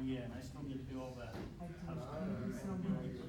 Yeah, and I still get to do all that. I do, thank you so much.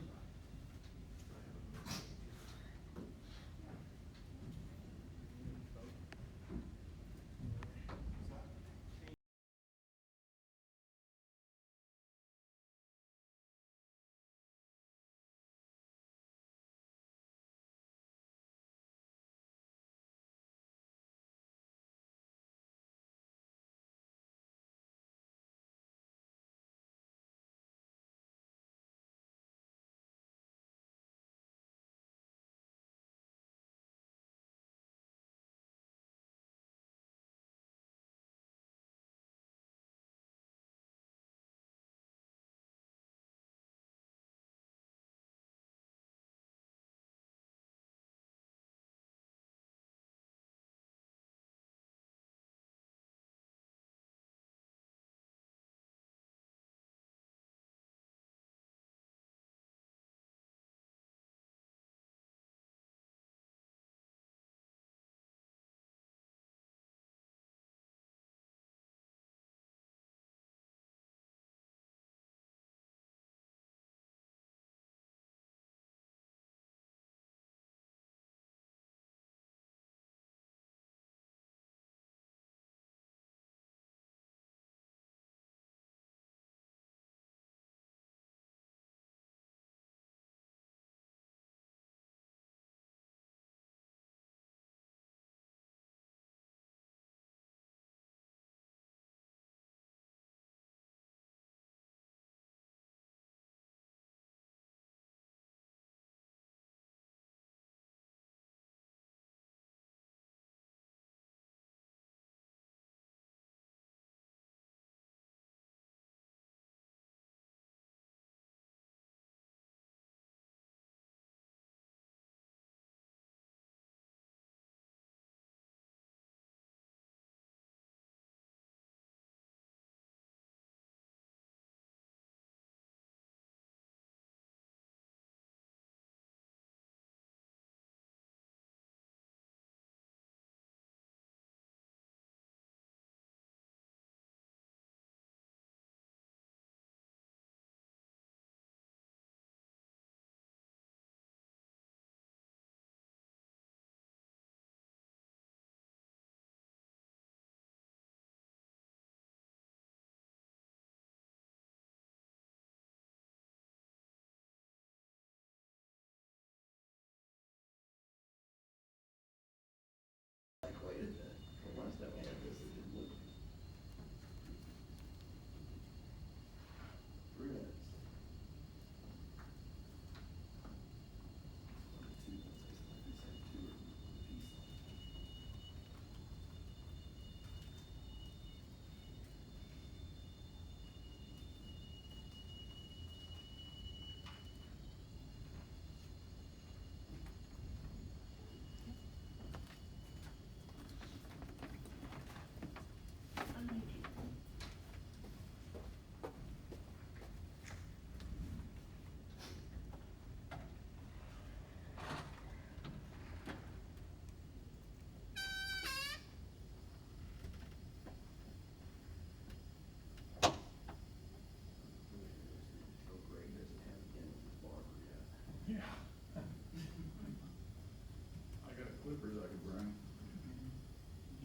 Clippers I could bring.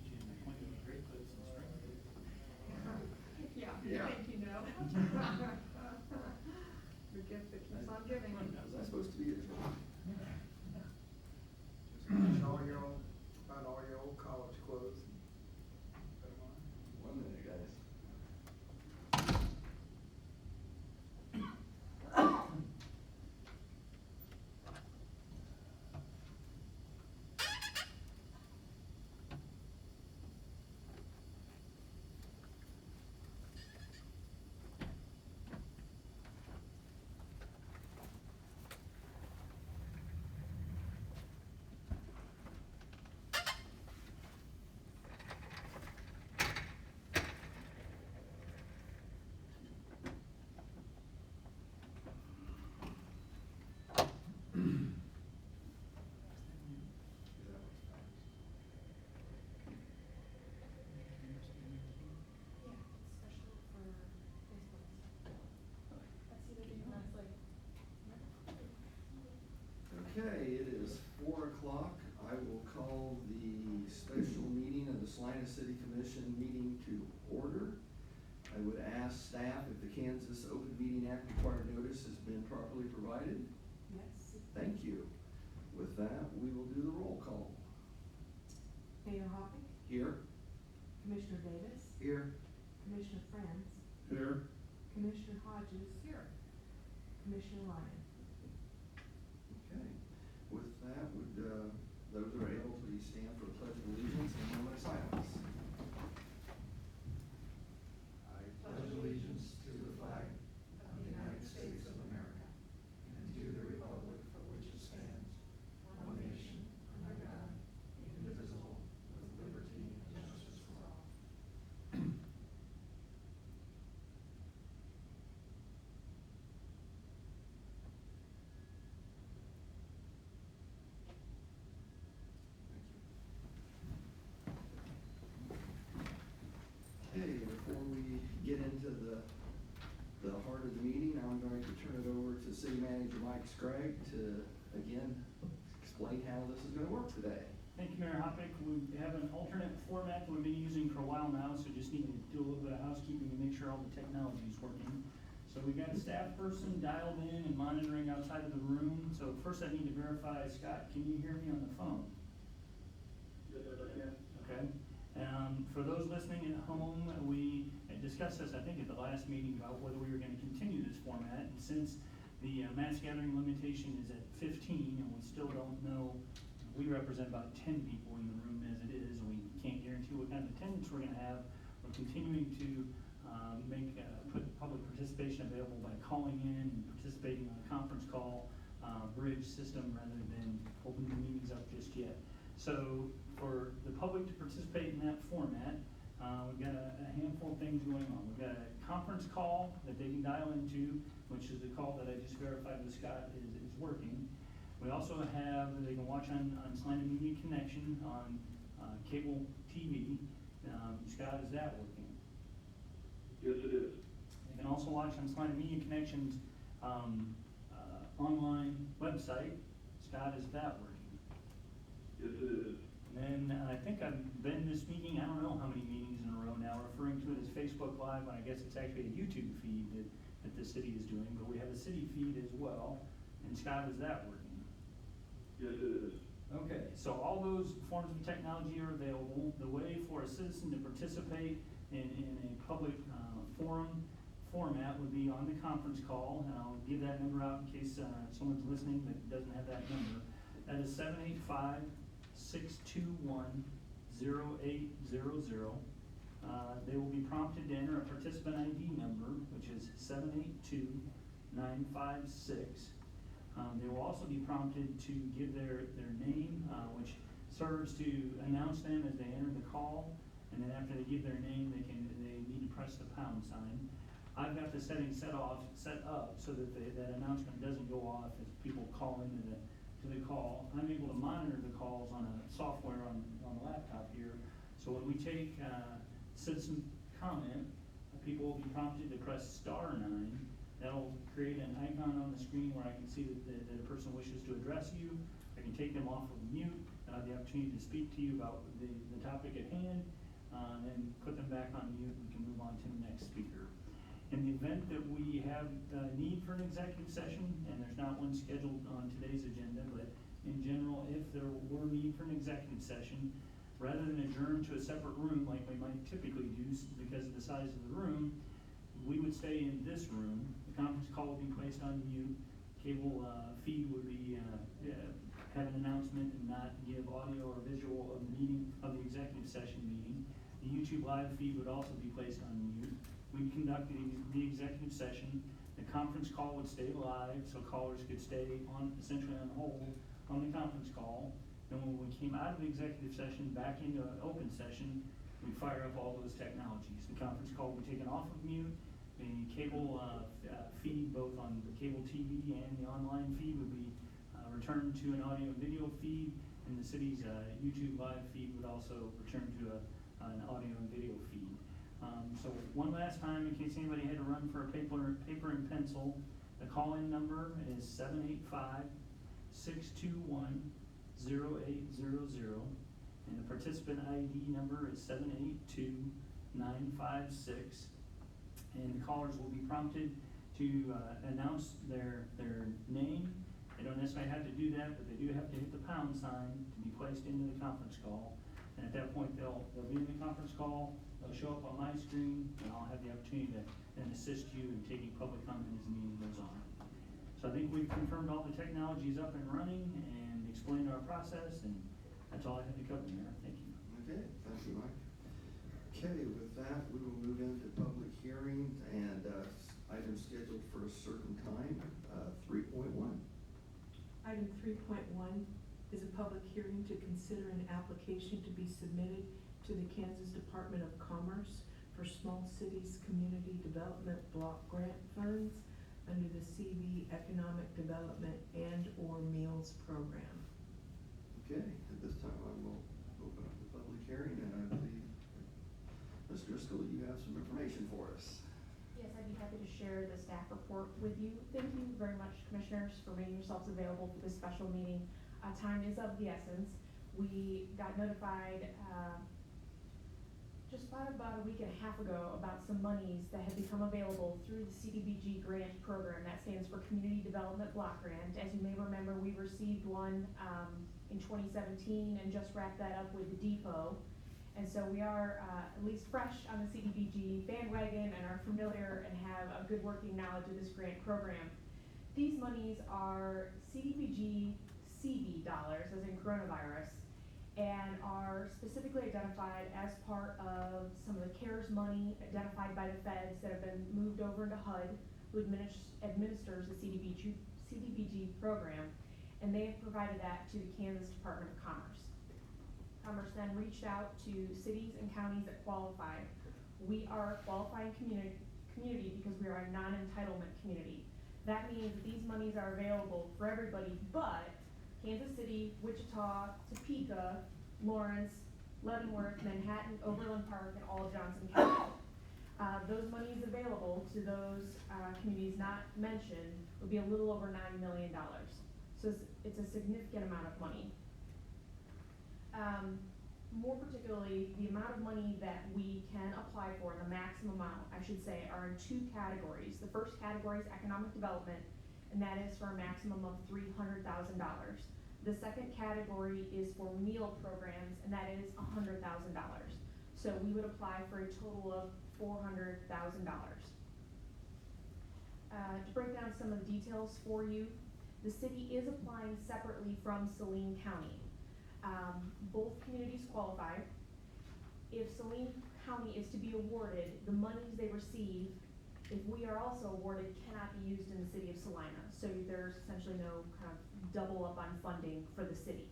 Get you an appointment with Great Clips and Springfield. Yeah, Yeah. I think you know. The gift that keeps on giving. Was I supposed to be here? Just all your old, about all your old college clothes. Put 'em on. 1 minute, guys. would ask staff if the Kansas Open Meeting Act required notice has been properly provided. Yes. Thank you. With that, we will do the roll call. Mayor Hoppick, Here. Commissioner Davis, Here. Commissioner Franz, Here. Commissioner Hodges. Here. Commissioner Ryan. Okay. With that, would those who are able, please stand for the Pledge of Allegiance and a moment of silence. I pledge allegiance to the flag of the United States of America and to the republic for which it stands, one nation, under God, indivisible, with liberty and justice for all. Okay, before we get into the heart of the meeting, I'm going to turn it over to City Manager Mike Scragg to, again, explain how this is gonna work today. Thank you, Mayor Hoppick. We have an alternate format that we've been using for a while now, so just need to do a little bit of housekeeping to make sure all the technology is working. So we got a staff person dialed in and monitoring outside of the room. So first I need to verify, Scott, can you hear me on the phone? Yes, I can. Okay. For those listening at home, we discussed this, I think, at the last meeting about whether we were gonna continue this format. And since the mass gathering limitation is at 15 and we still don't know, we represent about 10 people in the room as it is, and we can't guarantee what kind of attendance we're gonna have. We're continuing to put public participation available by calling in and participating on a conference call bridge system rather than opening the meetings up just yet. So for the public to participate in that format, we've got a handful of things going on. We've got a conference call that they can dial into, which is the call that I just verified with Scott is working. We also have, they can watch on Salina Media Connection on cable TV. Scott, is that working? Yes, it is. They can also watch on Salina Media Connection's online website. Scott, is that working? Yes, it is. And then I think I've been this meeting, I don't know how many meetings in a row now, referring to it as Facebook Live, when I guess it's actually a YouTube feed that the city is doing, but we have a city feed as well. And Scott, is that working? Yes, it is. Okay, so all those forms of technology are available. The way for a citizen to participate in a public forum format would be on the conference call, and I'll give that number out in case someone's listening that doesn't have that number. That is 785-621-0800. They will be prompted to enter a participant ID number, which is 782-956. They will also be prompted to give their name, which serves to announce them as they enter the call, and then after they give their name, they need to press the pound sign. I've got the setting set up so that that announcement doesn't go off as people call into the call. I'm able to monitor the calls on a software on the laptop here. So when we take citizen comment, people will be prompted to press *9. That'll create an icon on the screen where I can see that a person wishes to address you. I can take them off of mute and have the opportunity to speak to you about the topic at hand, and put them back on mute. We can move on to the next speaker. In the event that we have need for an executive session, and there's not one scheduled on today's agenda, but in general, if there were need for an executive session, rather than adjourn to a separate room like we might typically do because of the size of the room, we would stay in this room. The conference call would be placed on mute. Cable feed would be have an announcement and not give audio or visual of the meeting, of the executive session meeting. The YouTube live feed would also be placed on mute. We'd conduct the executive session. The conference call would stay live, so callers could stay essentially on hold on the conference call. And when we came out of the executive session back into an open session, we'd fire up all those technologies. The conference call would be taken off of mute. The cable feed, both on the cable TV and the online feed, would be returned to an audio and video feed, and the city's YouTube live feed would also return to an audio and video feed. So one last time, in case anybody had to run for a paper and pencil, the call-in number is 785-621-0800, and the participant ID number is 782-956. callers will be prompted to announce their name. They don't necessarily have to do that, but they do have to hit the pound sign to be placed into the conference call. And at that point, they'll be in the conference call, they'll show up on my screen, and I'll have the opportunity to then assist you in taking public comment as the meeting goes on. So I think we've confirmed all the technology is up and running and explained our process, and that's all I have to cover, Mayor. Thank you. Okay, thank you, Mike. Okay, with that, we will move into public hearings and items scheduled for a certain time. 3.1. Item 3.1 is a public hearing to consider an application to be submitted to the Kansas Department of Commerce for Small Cities Community Development Block Grant Funds under the CV Economic Development and/or Meals Program. Okay, at this time, I will open up the public hearing, and I believe, Ms. Driscoll, you have some information for us. Yes, I'd be happy to share the staff report with you. Thank you very much, Commissioners, for making yourselves available for this special meeting. Time is of the essence. We got notified just about a week and a half ago about some monies that had become available through the CDBG grant program. That stands for Community Development Block Grant. As you may remember, we received one in 2017 and just wrapped that up with the depot. And so we are at least fresh on the CDBG bandwagon and are familiar and have a good working knowledge of this grant program. These monies are CDBG CV dollars, as in coronavirus, and are specifically identified as part of some of the CARES money identified by the feds that have been moved over into HUD, who administers the CDBG program, and they have provided that to the Kansas Department of Commerce. Commerce then reached out to cities and counties that qualify. We are a qualifying community because we are a non-entitlement community. That means that these monies are available for everybody but Kansas City, Wichita, Topeka, Lawrence, Leavenworth, Manhattan, Overland Park, and all of Johnson County. Those monies available to those communities not mentioned would be a little over $9 million. So it's a significant amount of money. More particularly, the amount of money that we can apply for, and the maximum amount, I should say, are in two categories. The first category is economic development, and that is for a maximum of $300,000. The second category is for meal programs, and that is $100,000. So we would apply for a total of $400,000. To break down some of the details for you, the city is applying separately from Salina County. Both communities qualify. If Salina County is to be awarded, the monies they receive, if we are also awarded, cannot be used in the city of Salina. So there's essentially no kind of double up on funding for the city.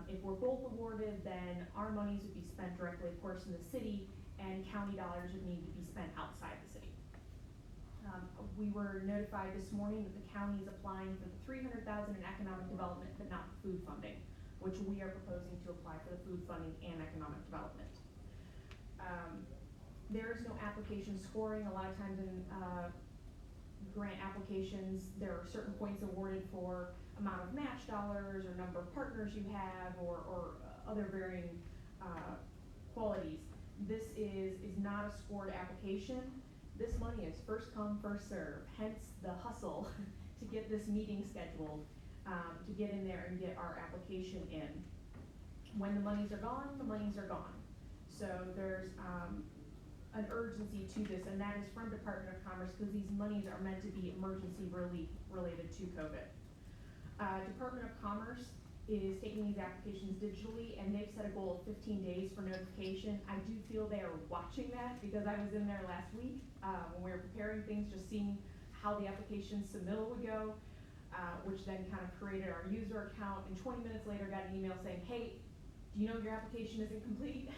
If we're both awarded, then our monies would be spent directly, of course, in the city, and county dollars would need to be spent outside the city. We were notified this morning that the county is applying for the $300,000 in economic development, but not food funding, which we are proposing to apply for the food funding and economic development. There is no application scoring. A lot of times in grant applications, there are certain points awarded for amount of match dollars or number of partners you have or other varying qualities. This is not a scored application. This money is first come, first serve, hence the hustle to get this meeting scheduled, to get in there and get our application in. When the monies are gone, the monies are gone. So there's an urgency to this, and that is from Department of Commerce because these monies are meant to be emergency relief related to COVID. Department of Commerce is taking these applications digitally, and they've set a goal of 15 days for notification. I do feel they are watching that because I was in there last week when we were preparing things, just seeing how the application submittal would go, which then kind of created our user account, and 20 minutes later got an email saying, hey, do you know your application isn't complete?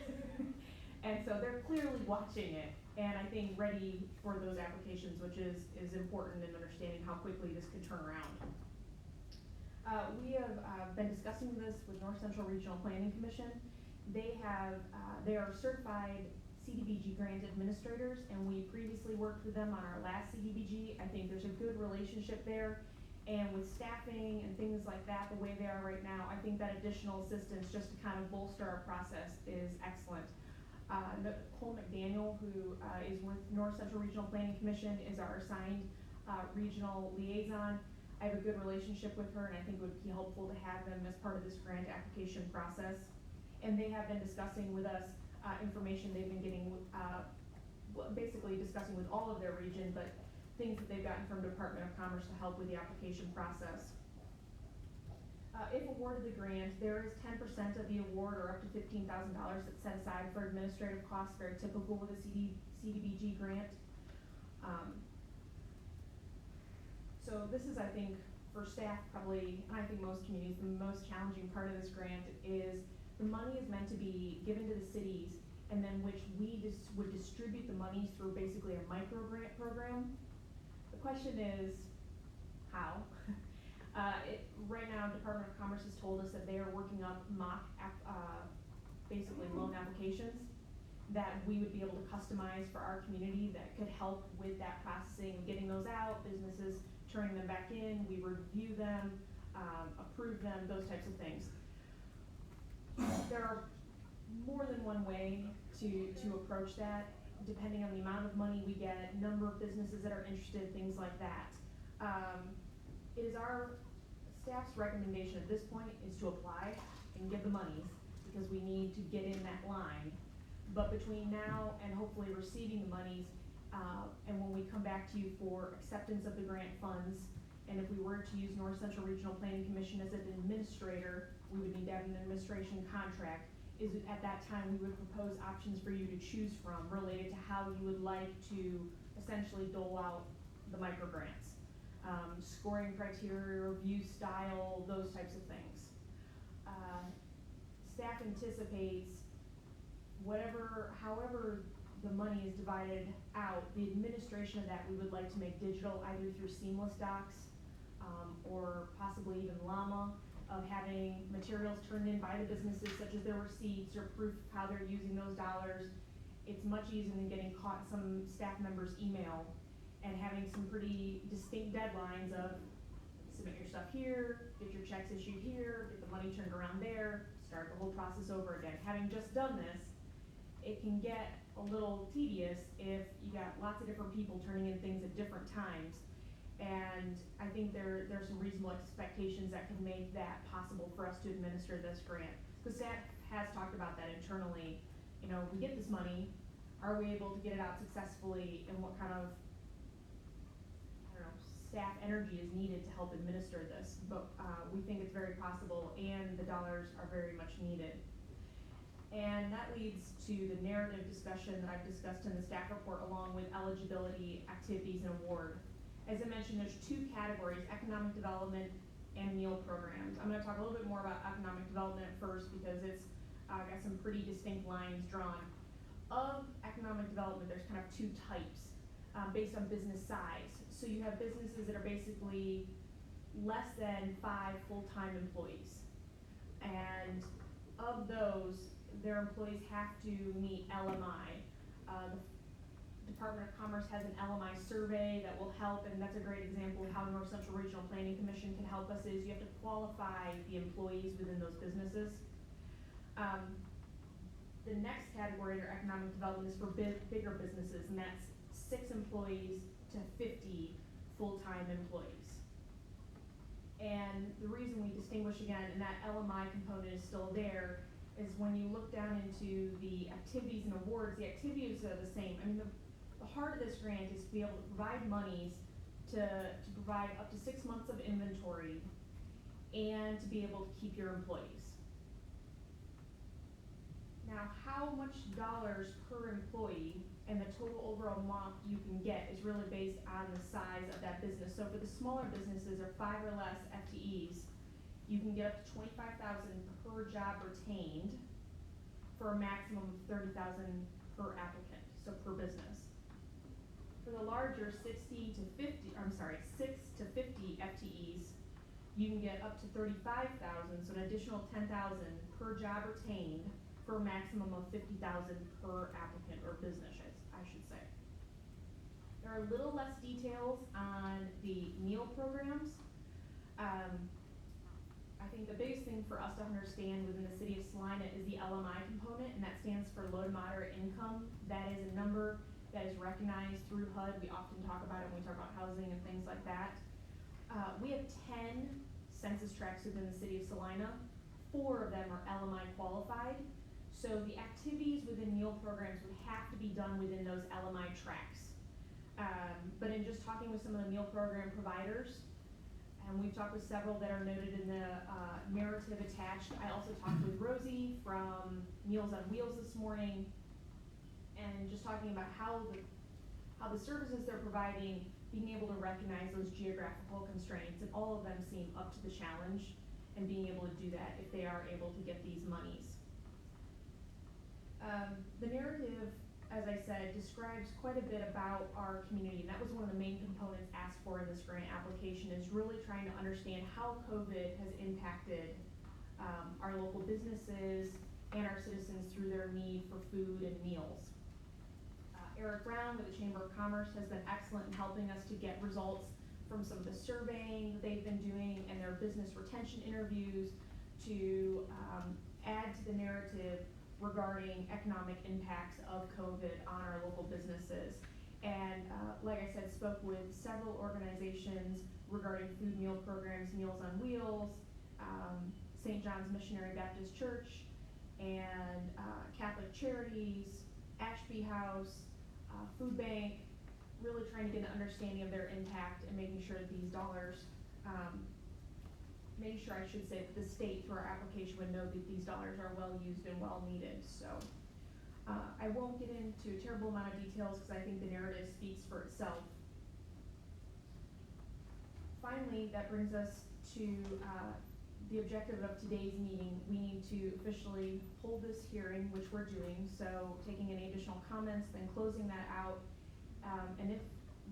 And so they're clearly watching it, and I think ready for those applications, which is important in understanding how quickly this could turn around. We have been discussing this with North Central Regional Planning Commission. They are certified CDBG grant administrators, and we previously worked with them on our last CDBG. I think there's a good relationship there, and with staffing and things like that, the way they are right now, I think that additional assistance just to kind of bolster our process is excellent. Nicole McDaniel, who, is with North Central Regional Planning Commission, is our assigned, regional liaison. I have a good relationship with her, and I think it would be helpful to have them as part of this grant application process. And they have been discussing with us, information they've been getting, basically discussing with all of their region, but things that they've gotten from Department of Commerce to help with the application process. If awarded the grant, there is 10% of the award, or up to $15,000, that's set aside for administrative costs, very typical with a CDBG grant. So this is, I think, for staff probably, and I think most communities, the most challenging part of this grant is the money is meant to be given to the cities, and then which we would distribute the monies through basically a micro grant program. The question is, how? Right now, Department of Commerce has told us that they are working up basically loan applications that we would be able to customize for our community that could help with that processing, getting those out, businesses turning them back in, we review them, approve them, those types of things. There are more than one way to approach that, depending on the amount of money we get, number of businesses that are interested, things like that. It is our staff's recommendation at this point is to apply and get the monies, because we need to get in that line. But between now and hopefully receiving the monies, and when we come back to you for acceptance of the grant funds, and if we were to use North Central Regional Planning Commission as an administrator, we would need to have an administration contract. At that time, we would propose options for you to choose from related to how you would like to essentially dole out the micro grants. Scoring criteria, review style, those types of things. Staff anticipates however the money is divided out, the administration of that we would like to make digital, either through Seamless Docs, or possibly even Llama, of having materials turned in by the businesses, such as their receipts or proof of how they're using those dollars. It's much easier than getting caught in some staff member's email and having some pretty distinct deadlines of submit your stuff here, get your checks issued here, get the money turned around there, start the whole process over again. Having just done this, it can get a little tedious if you got lots of different people turning in things at different times. And I think there's some reasonable expectations that can make that possible for us to administer this grant. Because staff has talked about that internally. You know, we get this money, are we able to get it out successfully, and what kind of, staff energy is needed to help administer this? But we think it's very possible, and the dollars are very much needed. And that leads to the narrative discussion that I've discussed in the staff report, along with eligibility, activities, and award. As I mentioned, there's two categories: economic development and meal programs. I'm going to talk a little bit more about economic development first, because it's got some pretty distinct lines drawn. Of economic development, there's kind of two types based on business size. So you have businesses that are basically less than 5 full-time employees. And of those, their employees have to meet LMI. The Department of Commerce has an LMI survey that will help, and that's a great example of how North Central Regional Planning Commission can help us. Is you have to qualify the employees within those businesses. The next category under economic development is for bigger businesses, and that's 6 employees to 50 full-time employees. And the reason we distinguish again, and that LMI component is still there, is when you look down into the activities and awards, the activities are the same. I mean, the heart of this grant is to be able to provide monies to provide up to 6 months of inventory and to be able to keep your employees. Now, how much dollars per employee and the total overall amount you can get is really based on the size of that business. So for the smaller businesses, or 5 or less FTEs, you can get up to $25,000 per job retained, for a maximum of $30,000 per applicant, so per business. For the larger 6 to 50 FTEs, you can get up to $35,000, so an additional $10,000 per job retained, for a maximum of $50,000 per applicant or business, I should say. There are a little less details on the meal programs. I think think the biggest thing for us to understand within the city of Salina is the LMI component, and that stands for low to moderate income. That is a number that is recognized through HUD. We often talk about it when we talk about housing and things like that. We have 10 census tracts within the city of Salina. 4 of them are LMI qualified. So the activities within meal programs would have to be done within those LMI tracts. But in just talking with some of the meal program providers, and we've talked with several that are noted in the narrative attached. I also talked with Rosie from Meals on Wheels this morning, and just talking about how the services they're providing, being able to recognize those geographical constraints, and all of them seem up to the challenge and being able to do that if they are able to get these monies. The narrative, as I said, describes quite a bit about our community, and that was one of the main components asked for in this grant application, is really trying to understand how COVID has impacted our local businesses and our citizens through their need for food and meals. Eric Brown with the Chamber of Commerce has been excellent in helping us to get results from some of the surveying that they've been doing and their business retention interviews to add to the narrative regarding economic impacts of COVID on our local businesses. And like I said, spoke with several organizations regarding food meal programs, Meals on Wheels, St. John's Missionary Baptist Church, and Catholic Charities, Ashby House, Food Bank, really trying to get an understanding of their impact and making sure that these dollars, making sure I should say that the state through our application would know that these dollars are well used and well needed. So I won't get into a terrible amount of details because I think the narrative speaks for itself. Finally, that brings us to the objective of today's meeting. We need to officially hold this hearing, which we're doing, so taking any additional comments, then closing that out. And if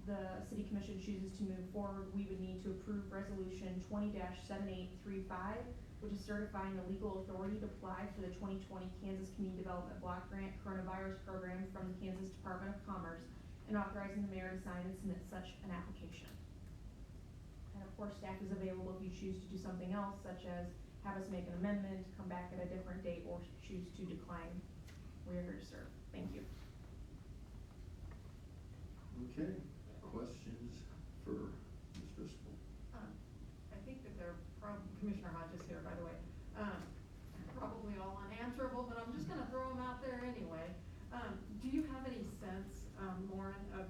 the City Commission chooses to move forward, we would need to approve Resolution 20-7835, which is certifying the legal authority to apply for the 2020 Kansas Community Development Block Grant Coronavirus Program from the Kansas Department of Commerce, and authorizing the mayor to sign and submit such an application. And of course, staff is available if you choose to do something else, such as have us make an amendment, come back at a different date, or choose to decline. We are here to serve. Thank you. Okay, questions for Ms. Driscoll? I think that they're Commissioner Hodges here, by the way, probably all unanswerable, but I'm just gonna throw them out there anyway. Do you have any sense, Lauren, of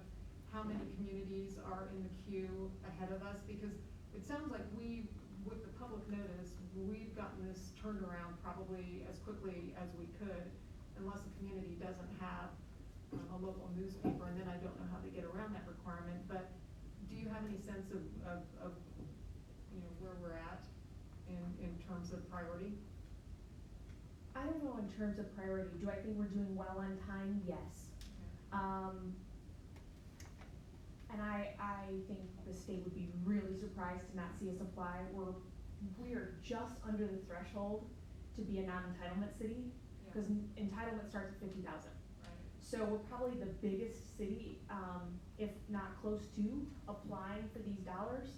how many communities are in the queue ahead of us? Because it sounds like with the public notice, we've gotten this turned around probably as quickly as we could, unless a community doesn't have a local newspaper, and then I don't know how they get around that requirement. But do you have any sense of you know, where we're at in terms of priority? I don't know in terms of priority. Do I think we're doing well on time? Yes. Okay. And I think the state would be really surprised to not see us apply. We are just under the threshold to be a non-entitlement city, because entitlement starts at 50,000. Right. So we're probably the biggest city, if not close to, applying for these dollars.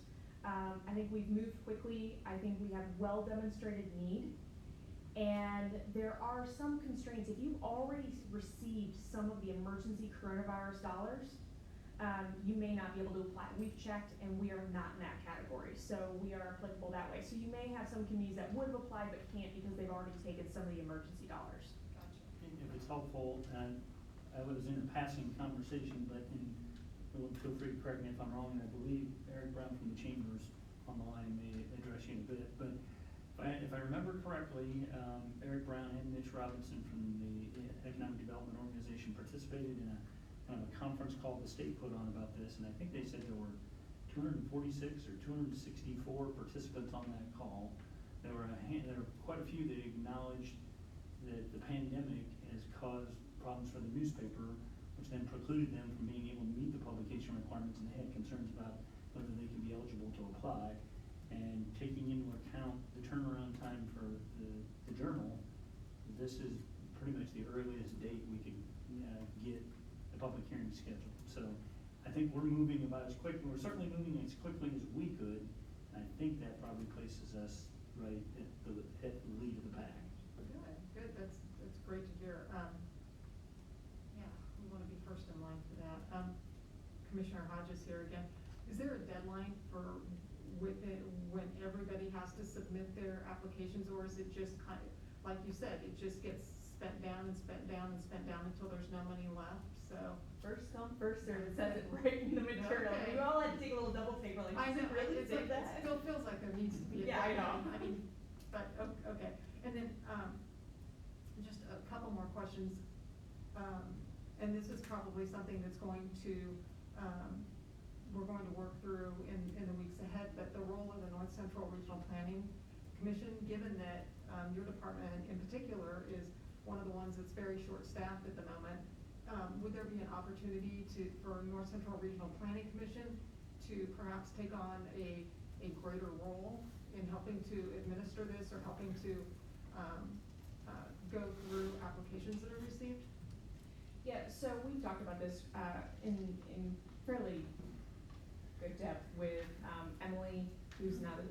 I think we've moved quickly. I think we have well demonstrated need. And there are some constraints. If you've already received some of the emergency coronavirus dollars, you may not be able to apply. We've checked and we are not in that category, so we are applicable that way. So you may have some communities that would have applied but can't because they've already taken some of the emergency dollars. Gotcha. If it's helpful, and I was in a passing conversation, but feel free to correct me if I'm wrong, and I believe Eric Brown from the Chambers on the line may address you in a bit, but if I remember correctly, Eric Brown and Mitch Robinson from the Economic Development Organization participated in a kind of a conference call the state put on about this, and I think they said there were 246 or 264 participants on that call. There were quite a few that acknowledged that the pandemic has caused problems for the newspaper, which then precluded them from being able to meet the publication requirements, and they had concerns about whether they could be eligible to apply. And taking into account the turnaround time for the journal, this is pretty much the earliest date we could get the public hearing scheduled. So I think we're moving about as quick, we're certainly moving as quickly as we could. I think that probably places us right at the lead of the pack. Good, that's great to hear. Yeah, we wanna be first in line for that. Commissioner Hodges here again. Is there a deadline for when everybody has to submit their applications, or is it just kind of, like you said, it just gets spent down and spent down and spent down until there's no money left, so? First come, first served, it says it right in the material. Okay. We all had to take a little double take, we're like, I does know, it really it's say like, it that? still feels like there needs to be a Yeah, I deadline. know. I mean, but, okay, and then, just a couple more questions. And this is probably something that's going to, we're going to work through in the weeks ahead, but the role of the North Central Regional Planning Commission, given that, your department in particular is one of the ones that's very short-staffed at the moment, would there be an opportunity for North Central Regional Planning Commission to perhaps take on a greater role in helping to administer this or helping to, go through applications that are received? Yeah, so we've talked about this, in fairly good depth with, Emily, who's now the,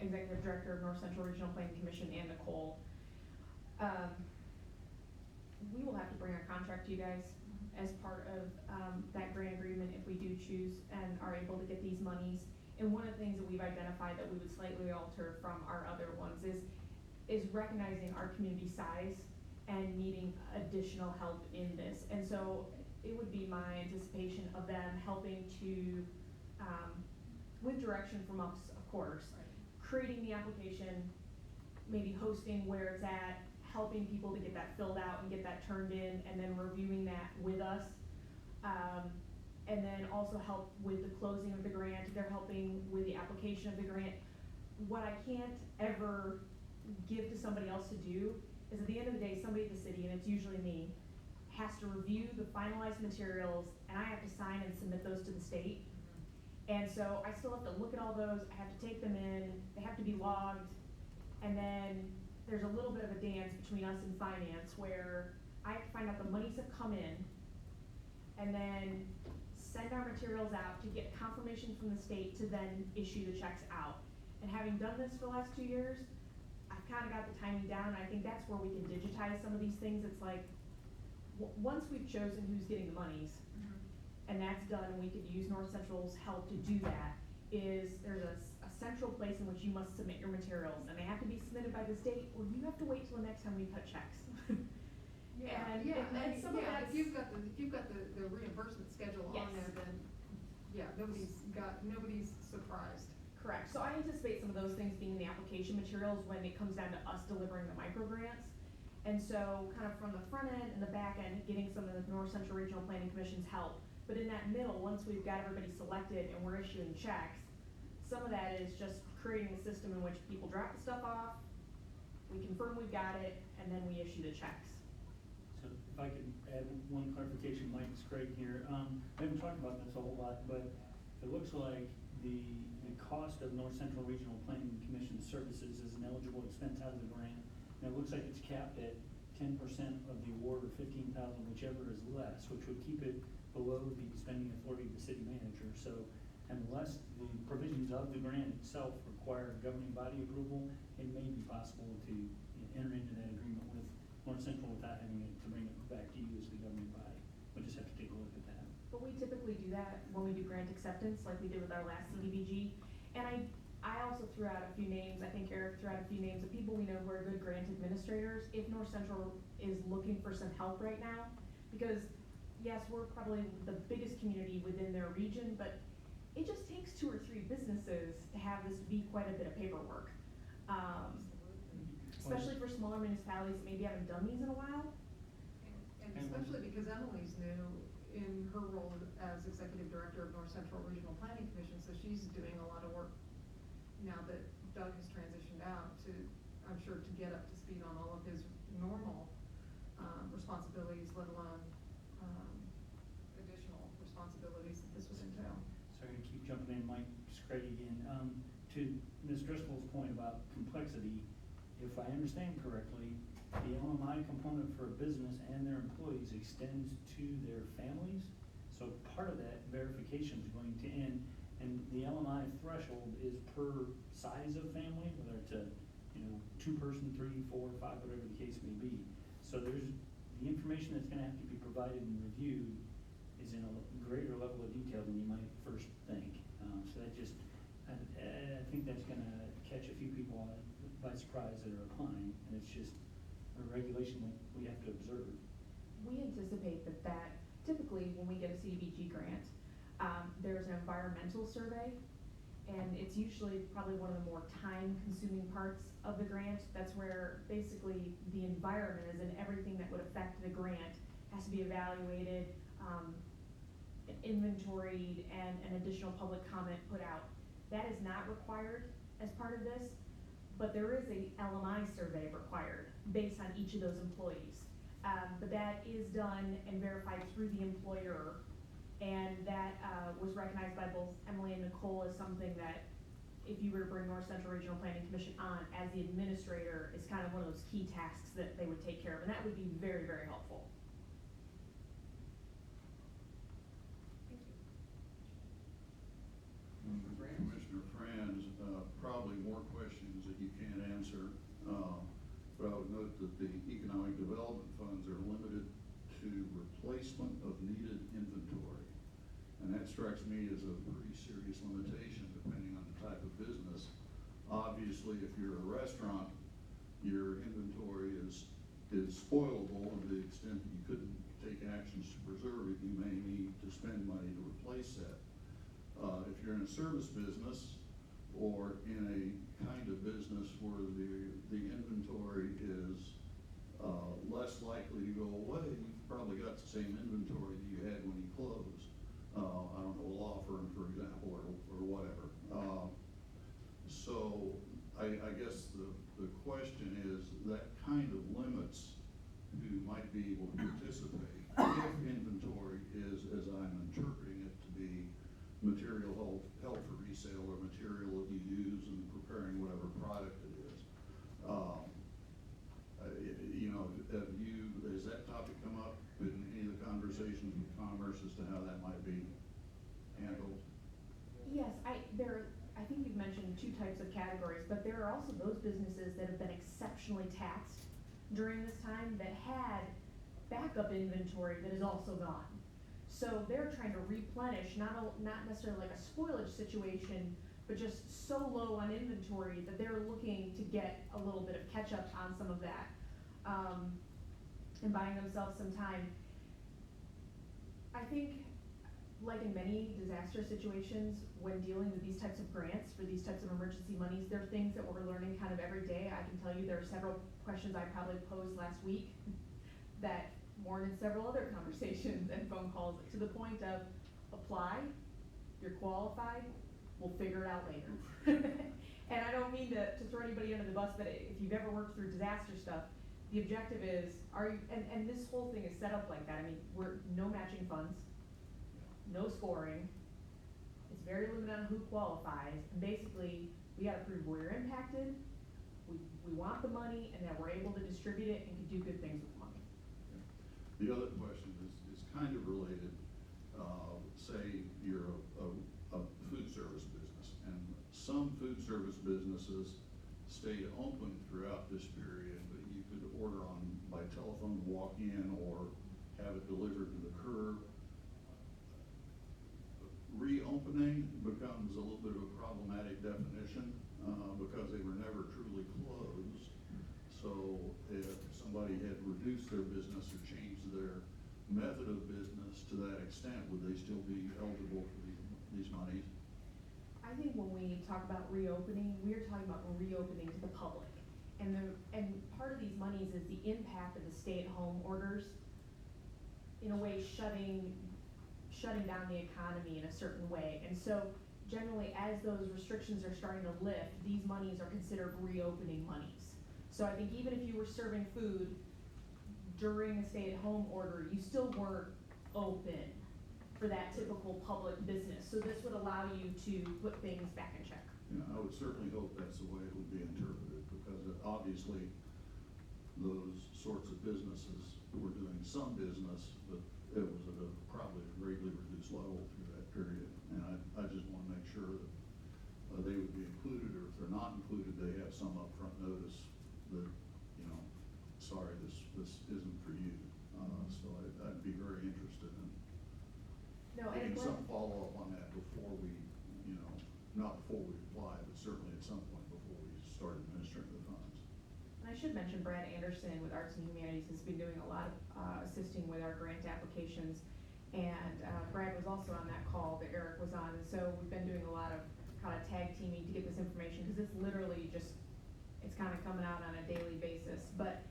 Executive Director of North Central Regional Planning Commission, and Nicole. We will have to bring our contract to you guys as part of, that grant agreement if we do choose and are able to get these monies. And one of the things that we've identified that we would slightly alter from our other ones is recognizing our community size and needing additional help in this. And so it would be my anticipation of them helping to, with direction from us, of course, creating the application, maybe hosting where it's at, helping people to get that filled out and get that turned in, and then reviewing that with us. And then also help with the closing of the grant. They're helping with the application of the grant. What I can't ever give to somebody else to do is, at the end of the day, somebody at the city, and it's usually me, has to review the finalized materials, and I have to sign and submit those to the state. And so I still have to look at all those, I have to take them in, they have to be logged, and then there's a little bit of a dance between us and finance where I have to find out the monies have come in, and then send our materials out to get confirmation from the state to then issue the checks out. And having done this for the last 2 years, I've kinda got the timing down, and I think that's where we can digitize some of these things. It's like, once we've chosen who's getting the monies, and that's done, and we could use North Central's help to do that, is there's a central place in which you must submit your materials, and they have to be submitted by this date, or you have to wait till the next time we cut checks. And some of that's. If you've got the reimbursement schedule on Yes. there, then, yeah, nobody's surprised. Correct, so I anticipate some of those things being in the application materials when it comes down to us delivering the micro grants. And so, kind of from the front end and the back end, getting some of the North Central Regional Planning Commission's help. But in that middle, once we've got everybody selected and we're issuing checks, some of that is just creating a system in which people drop the stuff off, we confirm we've got it, and then we issue the checks. So if I could add one clarification, Mike Scraig here. We haven't talked about this a whole lot, but it looks like the cost of North Central Regional Planning Commission services is an eligible expense out of the grant. And it looks like it's capped at 10% of the award, or $15,000, whichever is less, which would keep it below the spending authority of the city manager. So unless the provisions of the grant itself require governing body approval, it may be possible to enter into that agreement with North Central without having to bring it back to you as the governing body. We'll just have to take a look at that. But we typically do that when we do grant acceptance, like we did with our last CDBG. And I also threw out a few names, I think Eric threw out a few names of people we know who are good grant administrators, if North Central is looking for some help right now. Because, yes, we're probably the biggest community within their region, but it just takes 2 or 3 businesses to have this be quite a bit of paperwork. Especially for smaller municipalities that maybe haven't done these in a while. And especially because Emily's new in her role as Executive Director of North Central Regional Planning Commission, so she's doing a lot of work now that Doug has transitioned out to, I'm sure, to get up to speed on all of his normal, responsibilities, let alone, additional responsibilities that this would entail. Sorry to keep jumping in, Mike Scraig again. To Ms. Driscoll's point about complexity, if I understand correctly, the LMI component for a business and their employees extends to their families. So part of that verification is going to end, and the LMI threshold is per size of family, whether it's a 2-person, 3, 4, 5, whatever the case may be. So there's, the information that's gonna have to be provided and reviewed is in a greater level of detail than you might first think. So that just, I think that's gonna catch a few people by surprise that are applying, and it's just a regulation that we have to observe. We anticipate that typically when we get a CDBG grant, there's an environmental survey, and it's usually probably one of the more time-consuming parts of the grant. That's where basically the environment, as in everything that would affect the grant, has to be evaluated, inventoried, and an additional public comment put out. That is not required as part of this, but there is a LMI survey required based on each of those employees. But that is done and verified through the employer, and that was recognized by both Emily and Nicole as something that, if you were to bring North Central Regional Planning Commission on as the administrator, is kind of one of those key tasks that they would take care of, and that would be very, very helpful. Commissioner Franz, probably more questions that you can't answer, but I would note that the economic development funds are limited to replacement of needed inventory. And that strikes me as a pretty serious limitation depending on the type of business. Obviously, if you're a restaurant, your inventory is spoilable to the extent that you couldn't take actions to preserve it. You may need to spend money to replace that. If you're in a service business or in a kind of business where the inventory is less likely to go away, you've probably got the same inventory that you had when you closed. I don't know, a law firm, for example, or whatever. So I guess the question is, that kind of limits who might be able to participate if inventory is, as I'm interpreting it, to be material held for resale or material that you use in preparing whatever product it is. Has that topic come up in any of the conversations with Commerce as to how that might be handled? Yes, I think you've mentioned 2 types of categories, but there are also those businesses that have been exceptionally taxed during this time that had backup inventory that is also gone. So they're trying to replenish, not necessarily like a spoilage situation, but just so low on inventory that they're looking to get a little bit of catch up on some of that, and buying themselves some time. I think, like in many disaster situations, when dealing with these types of grants for these types of emergency monies, there are things that we're learning kind of every day. I can tell you there are several questions I probably posed last week that warranted several other conversations and phone calls, to the point of, apply, you're qualified, we'll figure it out later. And I don't mean to throw anybody under the bus, but if you've ever worked through disaster stuff, the objective is, and this whole thing is set up like that. I mean, we're no matching funds, no scoring, it's very limited on who qualifies, and basically, we gotta prove we're impacted, we want the money, and that we're able to distribute it and can do good things with the money. The other question is kind of related. Say you're a food service business, and some food service businesses stayed open throughout this period, but you could order by telephone, walk in, or have it delivered to the curb. Reopening becomes a little bit of a problematic definition because they were never truly closed. So if somebody had reduced their business or changed their method of business to that extent, would they still be eligible for these monies? I think when we talk about reopening, we're talking about reopening to the public. And part of these monies is the impact of the stay-at-home orders, in a way shutting down the economy in a certain way. And so generally, as those restrictions are starting to lift, these monies are considered reopening monies. So I think even if you were serving food during a stay-at-home order, you still weren't open for that typical public business. So this would allow you to put things back in check. Yeah, I would certainly hope that's the way it would be interpreted, because obviously those sorts of businesses were doing some business, but it was at probably a greatly reduced level through that period. And I just want to make sure that they would be included, or if they're not included, they have some upfront notice that, you know, sorry, this isn't for you. So I'd be very interested in No, getting and some follow-up on that before we, you know, not before we apply, but certainly at some point before we start administering the funds. And I should mention Brad Anderson with Arts and Humanities has been doing a lot of assisting with our grant applications. And Brad was also on that call that Eric was on, and so we've been doing a lot of kind of tag teaming to get this information, because it's literally just, it's kind of coming out on a daily basis. But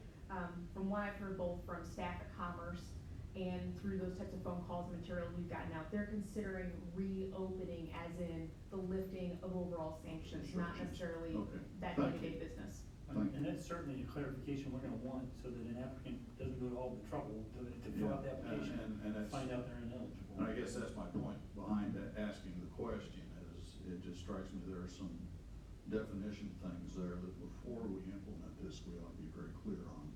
from what I've heard both from staff at Commerce and through those types of phone calls and materials we've gotten out, they're considering reopening as in the lifting of overall sanctions, not necessarily Okay. that Thank day-to-day you. business. Thank And that's certainly a clarification we're gonna want, so that an applicant doesn't go to all the trouble to fill out the Yeah, application, and that's- find out they're ineligible. And I guess that's my point behind that, asking the question, is it just strikes me there are some definition things there that before we implement this, we ought to be very clear on.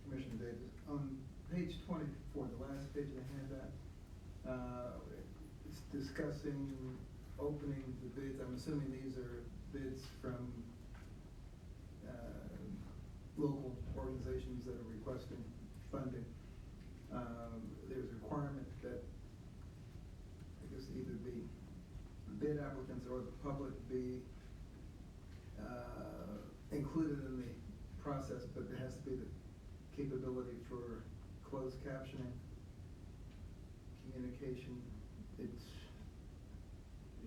Commissioner Davis, on page 24, the last page of the handout, it's discussing opening the bids. I'm assuming these are bids from local organizations that are requesting funding. There's a requirement that, I guess, either the bid applicants or the public be included in the process, but there has to be the capability for closed captioning, communication. It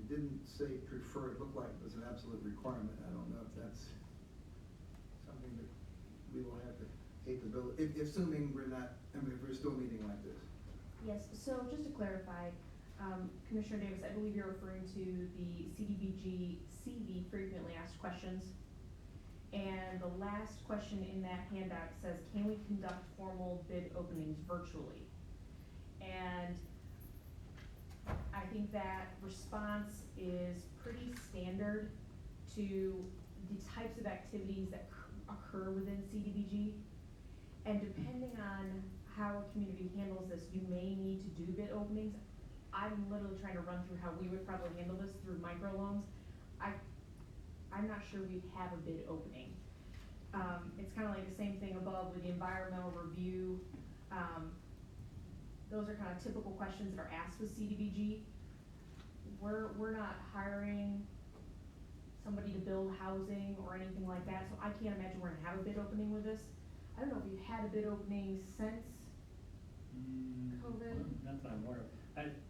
didn't say prefer, it looked like it was an absolute requirement. I don't know if that's something that we will have the capability, assuming we're not, I mean, if we're still meeting like this. Yes, so just to clarify, Commissioner Davis, I believe you're referring to the CDBG CV frequently asked questions. And the last question in that handout says, can we conduct formal bid openings virtually? And I think that response is pretty standard to the types of activities that occur within CDBG. And depending on how a community handles this, you may need to do bid openings. I'm literally trying to run through how we would probably handle this through microloans. I'm not sure we'd have a bid opening. It's kind of like the same thing above with the environmental review. Those are kind of typical questions that are asked with CDBG. We're not hiring somebody to build housing or anything like that, so I can't imagine we're gonna have a bid opening with this. I don't know if we've had a bid opening since COVID. Not that I'm aware of.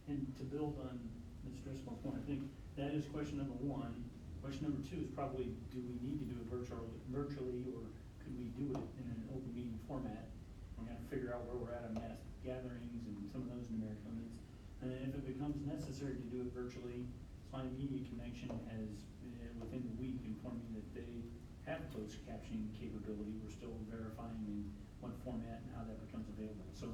And to build on Ms. Driscoll's point, I think that is question number one. Question number two is probably, do we need to do it virtually, or could we do it in an open meeting format? We're gonna figure out where we're at on mass gatherings and some of those numeric limits. And then if it becomes necessary to do it virtually, Salina Media Connection has, within the week, informed me that they have closed captioning capability. We're still verifying in what format and how that becomes available. So,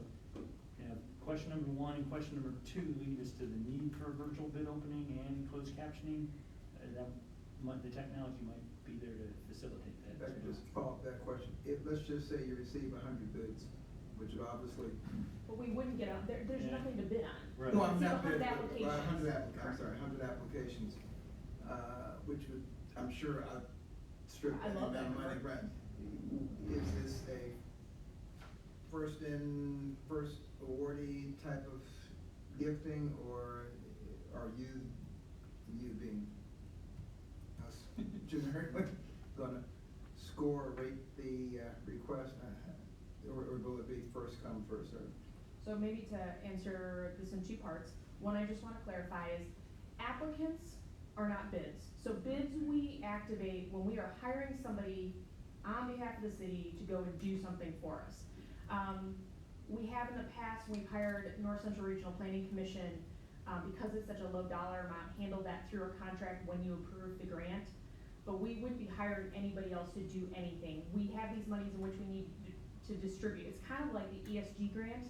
question number one and question number two lead us to the need for a virtual bid opening and closed captioning. The technology might be there to facilitate that. If I could just follow up that question. Let's just say you receive 100 bids, which would obviously. But we wouldn't get on, there's Yeah. nothing to bid on. Right. No, I'm It's not bidding, 100 but applications. 100 applications, which would, I'm sure I'd strip I that love amount of that money, number. right? Is this a first in, first awardee type of gifting, or are you being us generically gonna score, rate the request, or will it be first come, first served? So maybe to answer this in two parts, one I just wanna clarify is applicants are not bids. So bids we activate when we are hiring somebody on behalf of the city to go and do something for us. We have in the past, we've hired North Central Regional Planning Commission, because it's such a low dollar amount, handle that through a contract when you approve the grant. But we wouldn't be hiring anybody else to do anything. We have these monies in which we need to distribute. It's kind of like the ESG grant,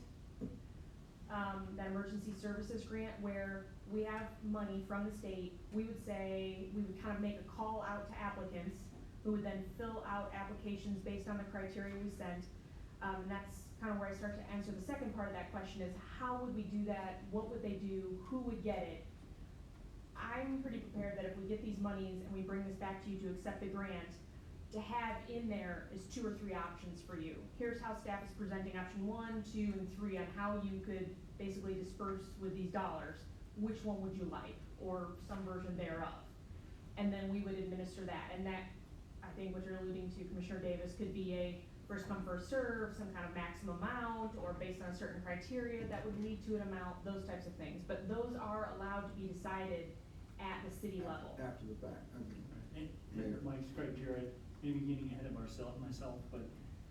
that emergency services grant, where we have money from the state. We would say, we would kind of make a call out to applicants who would then fill out applications based on the criteria we sent. And that's kind of where I start to answer the second part of that question is, how would we do that? What would they do? Who would get it? I'm pretty prepared that if we get these monies and we bring this back to you to accept the grant, to have in there is 2 or 3 options for you. Here's how staff is presenting option 1, 2, and 3 on how you could basically disperse with these dollars. Which one would you like, or some version thereof? And then we would administer that, and that, I think what you're alluding to, Commissioner Davis, could be a first come, first serve, some kind of maximum amount, or based on a certain criteria that would lead to an amount, those types of things. But those are allowed to be decided at the city level. After the fact, okay. And Mike Sprague, Jared, maybe getting ahead of myself, but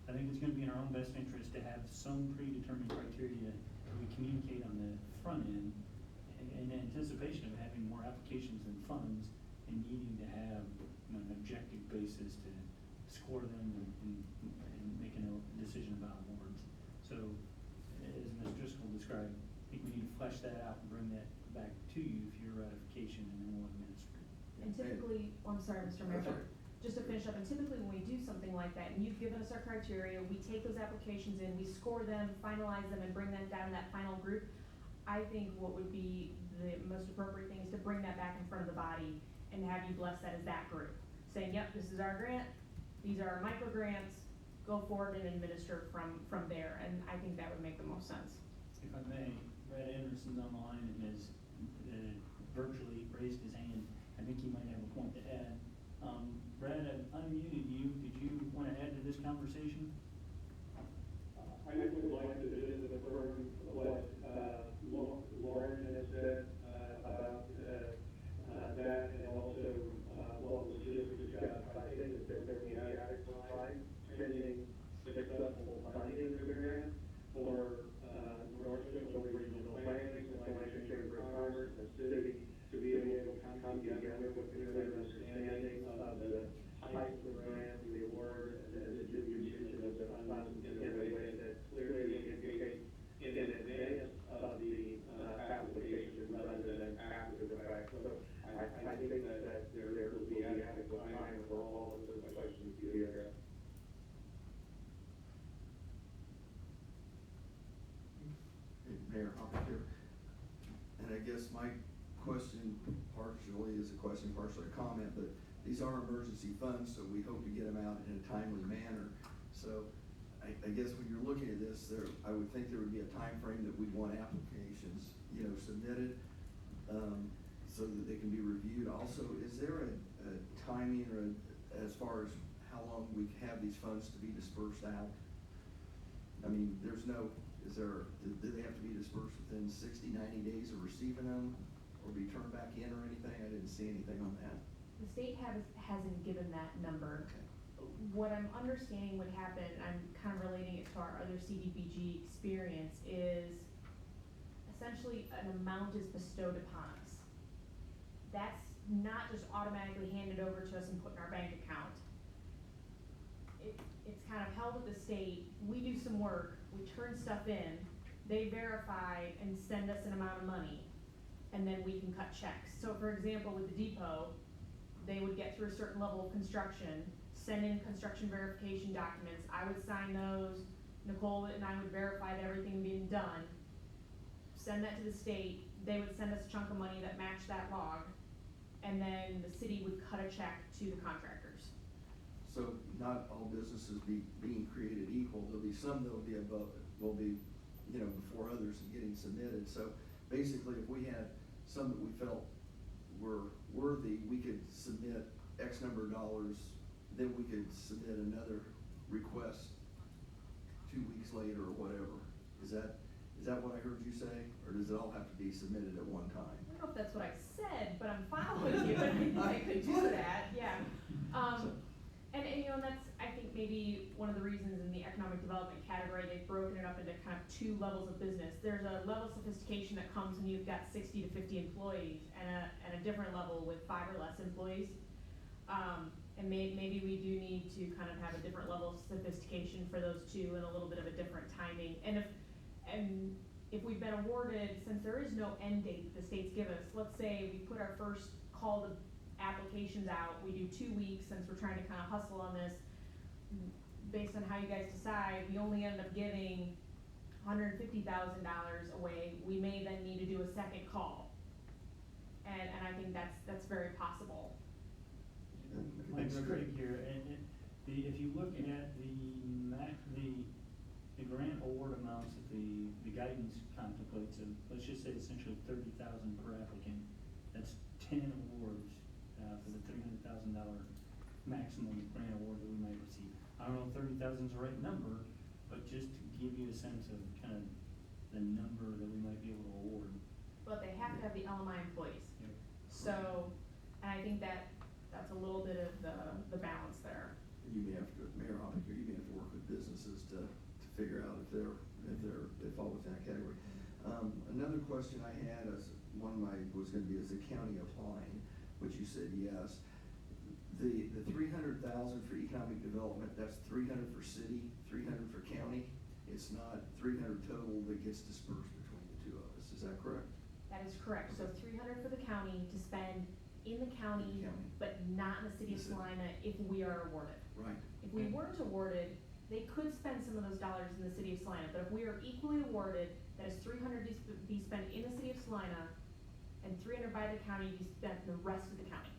I think it's gonna be in our own best interest to have some predetermined criteria that we communicate on the front end in anticipation of having more applications than funds and needing to have, you know, an objective basis to score them and making a decision about awards. So, as Ms. Driscoll described, I think we need to flesh that out and bring that back to you for your ratification, and then we'll administer it. And typically, I'm sorry, Mr. Mayor, That's all right. just to finish up, and typically when we do something like that, and you've given us our criteria, we take those applications in, we score them, finalize them, and bring them down to that final group. I think what would be the most appropriate thing is to bring that back in front of the body and have you bless that as that group. Saying, yep, this is our grant, these are our micro grants, go forward and administer from there, and I think that would make the most sense. If I may, Brad Anderson's on the line and has virtually raised his hand. I think he might have a point to add. Brad, I've unmuted you. Did you want to add to this conversation? I would like to just affirm what, Lauren has said, about, that, and also, what was just discussed. I think that there will be adequate time pending successful funding of the grant for, North Central Regional Planning, the Salina Chamber of Commerce, and city, to be able to come together with a clear understanding of the type of grant, the award, and the distribution of the funds in a way that clearly indicates in advance of the, application rather than after the fact. So I think that there will be adequate time for all of those questions to be addressed. Mayor, I'll be here. And I guess my question partially is a question, partially a comment, but these are emergency funds, so we hope to get them out in a timely manner. So I guess when you're looking at this, I would think there would be a time frame that we'd want applications, you know, submitted, so that they can be reviewed. Also, is there a timing or as far as how long we have these funds to be dispersed out? I mean, do they have to be dispersed within 60, 90 days of receiving them, or be turned back in or anything? I didn't see anything on that. The state hasn't given that number. What I'm understanding would happen, I'm kind of relating it to our other CDBG experience, is essentially an amount is bestowed upon us. That's not just automatically handed over to us and put in our bank account. It's kind of held with the state. We do some work, we turn stuff in, they verify and send us an amount of money, and then we can cut checks. So for example, with the depot, they would get through a certain level of construction, send in construction verification documents, I would sign those, Nicole and I would verify that everything being done, send that to the state, they would send us a chunk of money that matched that log, and then the city would cut a check to the contractors. So not all businesses being created equal. There'll be some that will be before others and getting submitted. So basically, if we had some that we felt were worthy, we could submit X number of dollars, then we could submit another request 2 weeks later or whatever. Is that what I heard you say, or does it all have to be submitted at one time? I don't know if that's what I said, but I'm following you, I could do that, yeah. And you know, that's, I think, maybe one of the reasons in the economic development category, they've broken it up into kind of 2 levels of business. There's a level of sophistication that comes when you've got 60 to 50 employees, and a different level with 5 or less employees. And maybe we do need to kind of have a different level of sophistication for those 2 and a little bit of a different timing. And if we've been awarded, since there is no end date that the state's given us, let's say we put our first call to applications out, we do 2 weeks, since we're trying to kind of hustle on this, based on how you guys decide, we only end up giving $150,000 away, we may then need to do a second call. And I think that's very possible. Mike's Craig here, and if you look at the grant award amounts that the guidance contemplates, of, let's just say essentially 30,000 per applicant, that's 10 awards, for the $300,000 maximum grant award that we might receive. I don't know if 30,000 is the right number, but just to give you a sense of kind of the number that we might be able to award. But they have to have the LMI employees. Yep. So, and I think that's a little bit of the balance there. You may have to, Mayor Hoppinger, you may have to work with businesses to figure out if they fall within that category. Another question I had is, was gonna be, is the county applying, which you said yes. The 300,000 for economic development, that's 300 for city, 300 for county. It's not 300 total that gets dispersed between the two of us, is that correct? That is correct. So 300 for the county to spend in the county, but not in the city of Salina if we are awarded. Right. If we weren't awarded, they could spend some of those dollars in the city of Salina, but if we are equally awarded, that is 300 to be spent in the city of Salina, and 300 by the county to be spent in the rest of the county.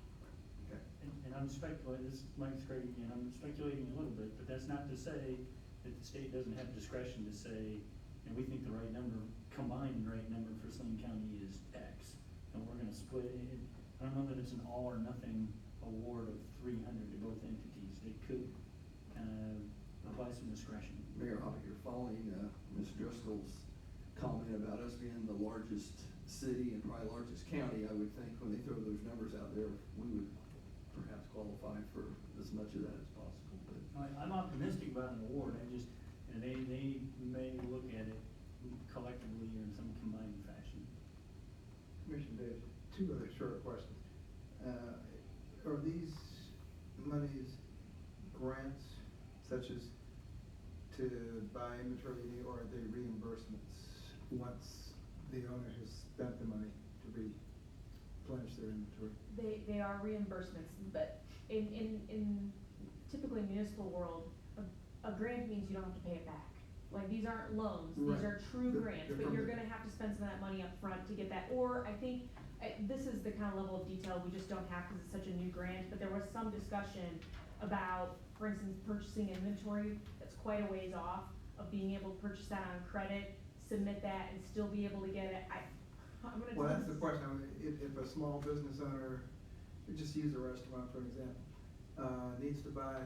Okay. And I'm speculating, this is Mike's Craig again, I'm speculating a little bit, but that's not to say that the state doesn't have discretion to say, and we think the right number, combined right number for Saline County is X, and we're gonna split it. I don't know that it's an all or nothing award of 300 to both entities. They could apply some discretion. Mayor Hoppinger, following Ms. Driscoll's comment about us being the largest city and probably largest county, I would think when they throw those numbers out there, we would perhaps qualify for as much of that as possible. But I'm optimistic about an award. They may look at it collectively or in some combined fashion. Commissioner Davis, two other short questions. Are these monies grants such as to buy inventory, or are they reimbursements once the owner has spent the money to replenish their inventory? They are reimbursements, but in typically municipal world, a grant means you don't have to pay it back. Like, these aren't loans, these Right. are true grants, They're but you're permanent. gonna have to spend some of that money up front to get that. Or I think, this is the kind of level of detail we just don't have because it's such a new grant, but there was some discussion about, for instance, purchasing inventory that's quite a ways off, of being able to purchase that on credit, submit that, and still be able to get it. I'm gonna. Well, that's the question. I mean, if a small business owner, just use a restaurant for an example, needs to buy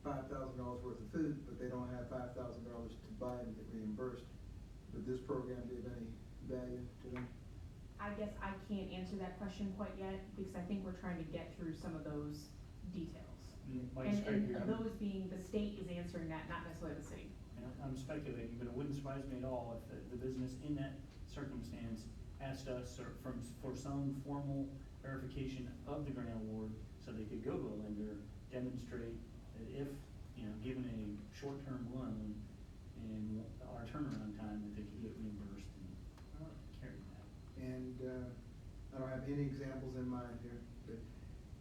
$5,000 worth of food, but they don't have $5,000 to buy and get reimbursed, would this program be of any value to them? I guess I can't answer that question quite yet, because I think we're trying to get through some of those details. Mike's Craig here. And those being, the state is answering that, not necessarily the city. And I'm speculating, but it wouldn't surprise me at all if the business in that circumstance asked us for some formal verification of the grant award, so they could go to a lender, demonstrate that if, given a short-term loan and our turnaround time, that they could get reimbursed and carry that. And I don't have any examples in mind here, but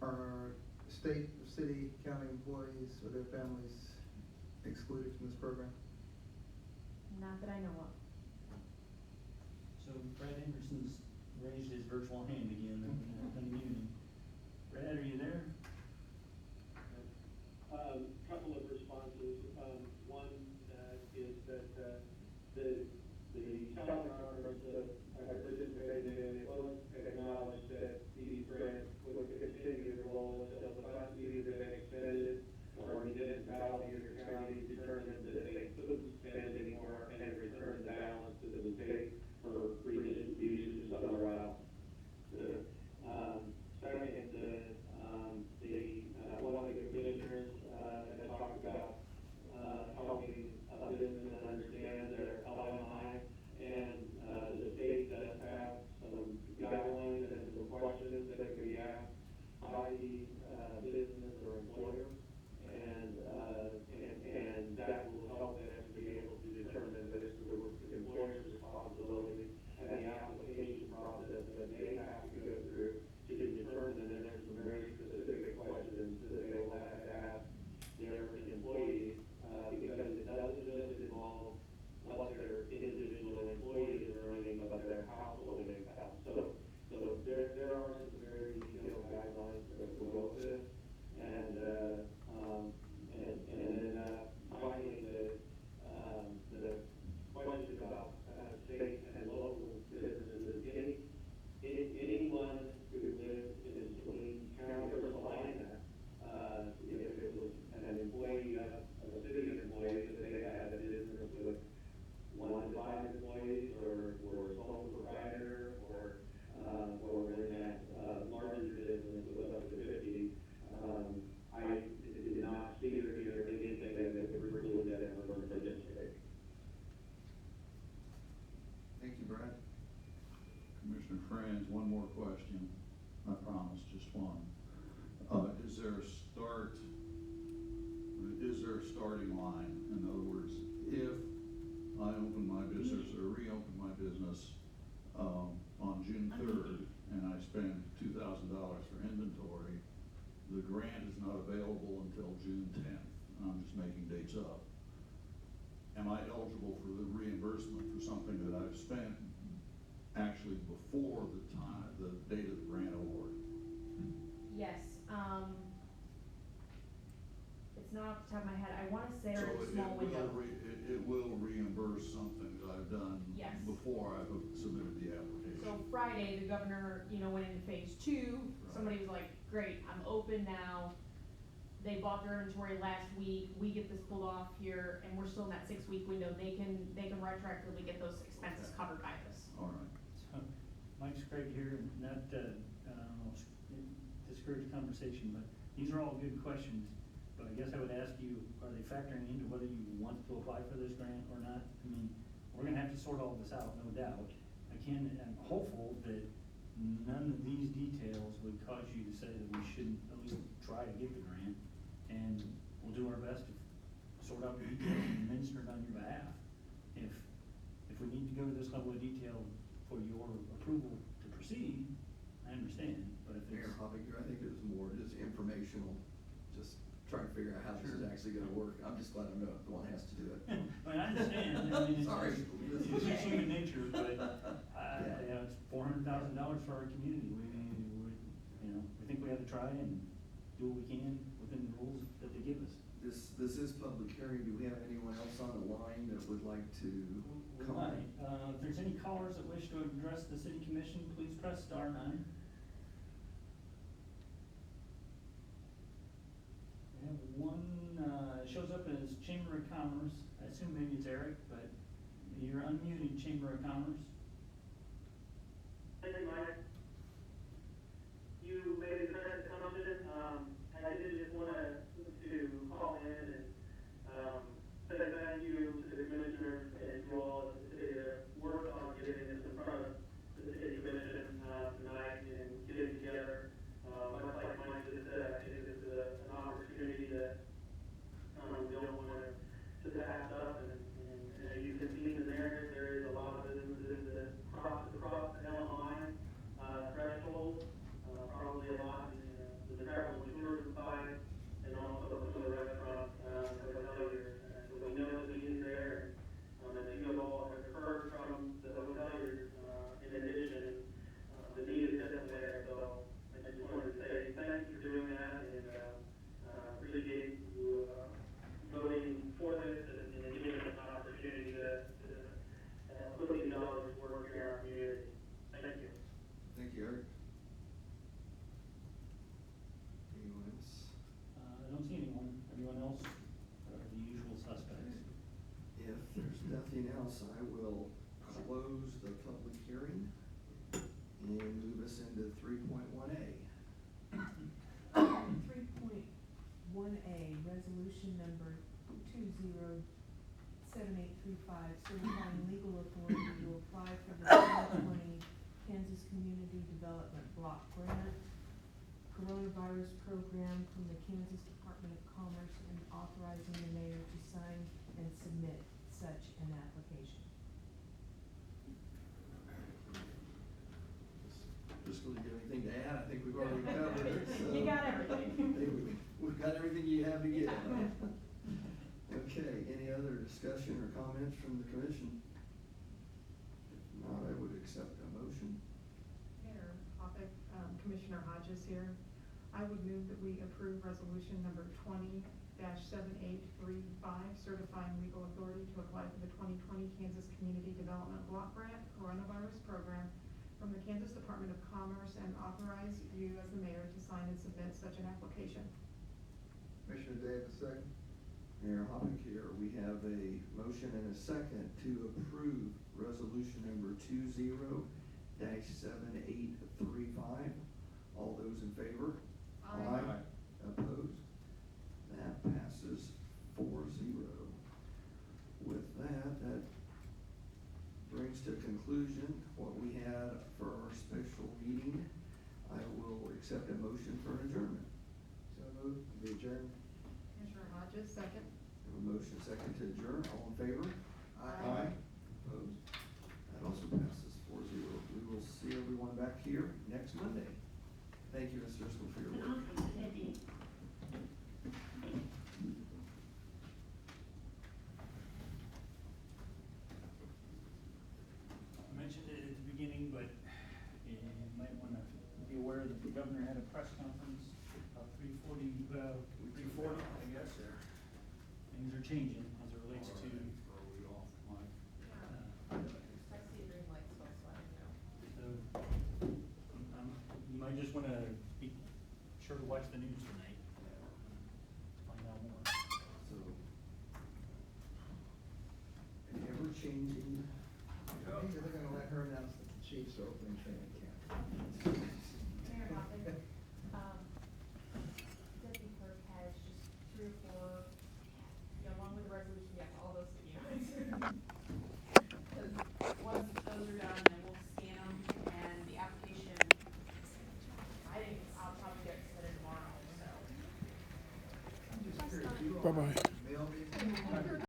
are state, city, county employees or their families excluded from this program? Not that I know of. So Brad Anderson's raised his virtual hand again, unmuting. Brad, are you there? Couple of responses. One is that the teleconference that I participated in, it was acknowledged that these grants would continue to roll until the funds either been expended or municipality or county determined that they couldn't spend anymore and return the balance to the state for redistribution somewhere else. Second, Commissioner Franz, one more question. I promise, just one. Is there a starting line? In other words, if I open my business or reopen my business, on June 3rd, and I spend $2,000 for inventory, the grant is not available until June 10th. I'm just making dates up. Am I eligible for the reimbursement for something that I've spent actually before the date of the grant award? Yes, it's not off the top of my head, I wanna say So there's a small window. it will reimburse something that I've done Yes. before I've submitted the application. So Friday, the governor, went into phase 2, somebody was like, great, I'm open now. They bought their inventory last week, we get this pulled off here, and we're still in that 6-week window, they can retroactively get those expenses Okay. covered by this. All right. So, Mike's Craig here, and not, discourage conversation, but these are all good questions. But I guess I would ask you, are they factoring into whether you want to apply for this grant or not? I mean, we're gonna have to sort all this out, no doubt. I'm hopeful that none of these details would cause you to say that we shouldn't at least try to get the grant. And we'll do our best to sort out the details and administer it on your behalf. If we need to go to this level of detail for your approval to proceed, I understand, but if Mayor it's. Hoppinger, I think it was more just informational, just trying to figure out how this is Sure. actually gonna work. I'm just glad I'm not the one that has to do it. I mean, I understand, I mean, Sorry. it's just human nature, but, Yeah. it's $400,000 for our community, we think we have to try and do what we can within the rules that they give us. This is public hearing. Do we have anyone else on the line that would like to comment? Right, if there's any callers that wish to address the city commission, please press *9. We have one, shows up as Chamber of Commerce, I assume maybe it's Eric, but you're unmuted, Chamber of Commerce. Thank you, Mike. You made a correct assumption, and I did just wanna to call in and, say thank you to the commissioners and to all of the city that worked on getting this in front of the city commission, tonight and getting together. Much like Mike just said, I think this is an opportunity that, we don't wanna to pass up, and as you can see in the narrative, there is a lot of businesses that cross the line, threshold, probably a lot in the travel and tourism side, and also some of the restaurants, hoteliers. So we know the need is there, and you all have heard from the hoteliers, in addition, the need is definitely there. So I just wanted to say thank you for doing that, and, appreciate you, voting for this and giving us an opportunity to put these dollars to work in our community. Thank you. Thank you, Eric. Anyone else? I don't see anyone else, the usual suspects. If there's nothing else, I will close the public hearing and move us into 3.1A. 3.1A, resolution number 207835, certifying legal authority to apply for the 2020 Kansas Community Development Block Grant Coronavirus Program from the Kansas Department of Commerce, and authorizing the mayor to sign and submit such an application. Fiscal, do you have anything to add? I think we've already covered it. So You got everything. I think we've got everything you have to get. Okay, any other discussion or comments from the commission? If not, I would accept a motion. Mayor Hoppick, Commissioner Hodges here. I would move that we approve resolution number 20-7835, certifying legal authority to apply for the 2020 Kansas Community Development Block Grant Coronavirus Program from the Kansas Department of Commerce, and authorize you as the mayor to sign and submit such an application. Commissioner Davis, second. Mayor Hoppick here. We have a motion and a second to approve resolution number 20-7835. All those in favor? Aye. Opposed? That passes 4-0. With that brings to conclusion what we had for our accept a motion for an adjournment. So moved, we adjourn. Commissioner Hodges, second. Have a motion second to adjourn, all in favor? Aye. Opposed? That also passes 4-0. We will see everyone back here next Monday. Thank you, Ms. Driscoll, for your work. I mentioned it at the beginning, but you might wanna be aware that the governor had a press conference about 3:40, I guess. Things are changing as it relates to, I see a green light, so I'll let him know. so, you might just wanna be sure to watch the news tonight, find out more. So, an ever-changing. I think they're gonna let her announce that the Chiefs are opening training camp. Mayor Hoffman, Deputy Clerk has just 3 or 4, along with the resolution, yes, all those, Because once those are done, then we'll scan them, and the application, I'll probably get it submitted tomorrow, so. I'm just curious, you all- Bye-bye.